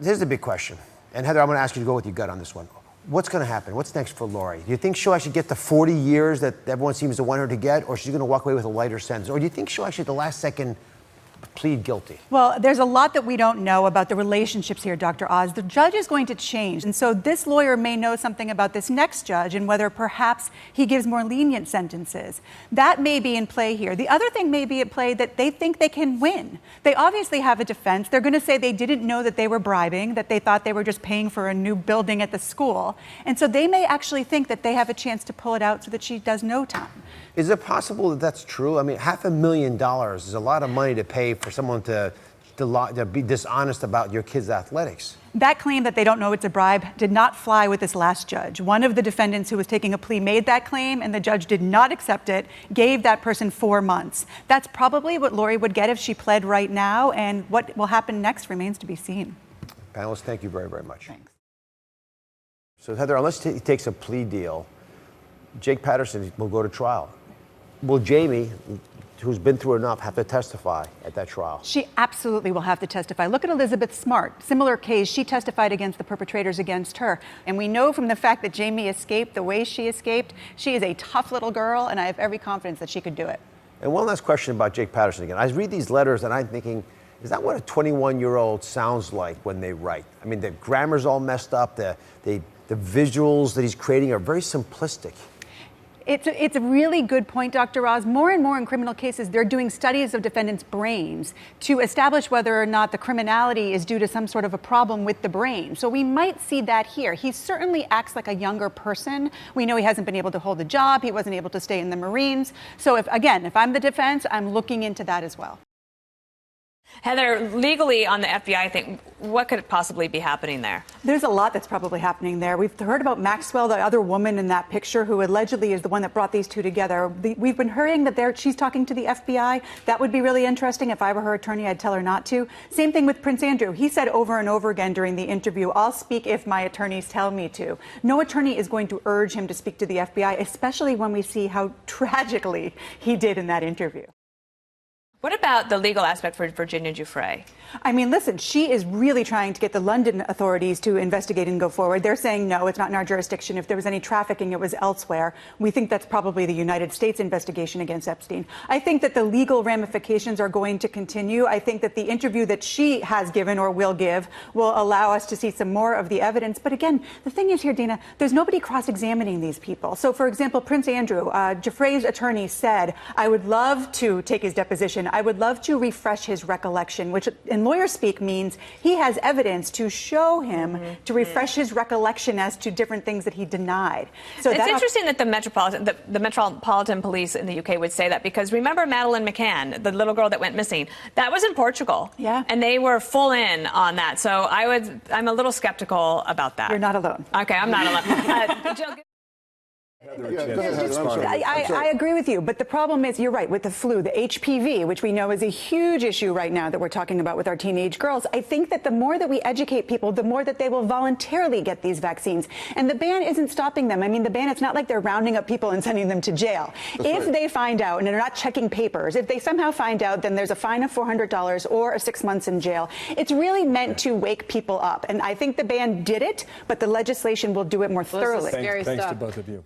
Here's the big question. And Heather, I'm going to ask you to go with your gut on this one. What's going to happen? What's next for Lori? Do you think she'll actually get the 40 years that everyone seems to want her to get, or she's going to walk away with a lighter sentence? Or do you think she'll actually, at the last second, plead guilty? Well, there's a lot that we don't know about the relationships here, Dr. Oz. The judge is going to change. And so this lawyer may know something about this next judge and whether perhaps he gives more lenient sentences. That may be in play here. The other thing may be at play that they think they can win. They obviously have a defense. They're going to say they didn't know that they were bribing, that they thought they were just paying for a new building at the school. And so they may actually think that they have a chance to pull it out so that she does no time. Is it possible that that's true? I mean, $500,000 is a lot of money to pay for someone to be dishonest about your kids' athletics. That claim that they don't know it's a bribe did not fly with this last judge. One of the defendants who was taking a plea made that claim, and the judge did not accept it, gave that person 4 months. That's probably what Lori would get if she pled right now, and what will happen next remains to be seen. Panelists, thank you very, very much. Thanks. So, Heather, unless he takes a plea deal, Jake Patterson will go to trial. Will Jamie, who's been through enough, have to testify at that trial? She absolutely will have to testify. Look at Elizabeth Smart. Similar case, she testified against the perpetrators against her. And we know from the fact that Jamie escaped the way she escaped, she is a tough little girl, and I have every confidence that she could do it. And one last question about Jake Patterson again. I read these letters and I'm thinking, is that what a 21-year-old sounds like when they write? I mean, the grammar's all messed up. The visuals that he's creating are very simplistic. It's a really good point, Dr. Oz. More and more in criminal cases, they're doing studies of defendants' brains to establish whether or not the criminality is due to some sort of a problem with the brain. So we might see that here. He certainly acts like a younger person. We know he hasn't been able to hold a job. He wasn't able to stay in the Marines. So if I'm the defense, I'm looking into that as well. Heather, legally on the FBI thing, what could possibly be happening there? There's a lot that's probably happening there. We've heard about Maxwell, the other woman in that picture, who allegedly is the one that brought these two together. We've been hearing that she's talking to the FBI. That would be really interesting. If I were her attorney, I'd tell her not to. Same thing with Prince Andrew. He said over and over again during the interview, I'll speak if my attorneys tell me to. No attorney is going to urge him to speak to the FBI, especially when we see how tragically he did in that interview. What about the legal aspect for Virginia Giuffre? I mean, listen, she is really trying to get the London authorities to investigate and go forward. They're saying, no, it's not in our jurisdiction. If there was any trafficking, it was elsewhere. We think that's probably the United States investigation against Epstein. I think that the legal ramifications are going to continue. I think that the interview that she has given or will give will allow us to see some more of the evidence. But again, the thing is here, Dana, there's nobody cross-examining these people. So, for example, Prince Andrew, Giuffre's attorney said, I would love to take his deposition. I would love to refresh his recollection, which in lawyer speak means he has evidence to show him to refresh his recollection as to different things that he denied. So it's interesting that the Metropolitan Police in the UK would say that, because remember Madeleine McCann, the little girl that went missing, that was in Portugal. Yeah. And they were full in on that. So I'm a little skeptical about that. You're not alone. Okay, I'm not alone. Jill, I agree with you, but the problem is, you're right, with the flu, the HPV, which we know is a huge issue right now that we're talking about with our teenage girls. I think that the more that we educate people, the more that they will voluntarily get these vaccines. And the ban isn't stopping them. I mean, the ban, it's not like they're rounding up people and sending them to jail. If they find out, and they're not checking papers, if they somehow find out, then there's a fine of $400 or 6 months in jail. It's really meant to wake people up. And I think the ban did it, but the legislation will do it more thoroughly. Thanks to both of you.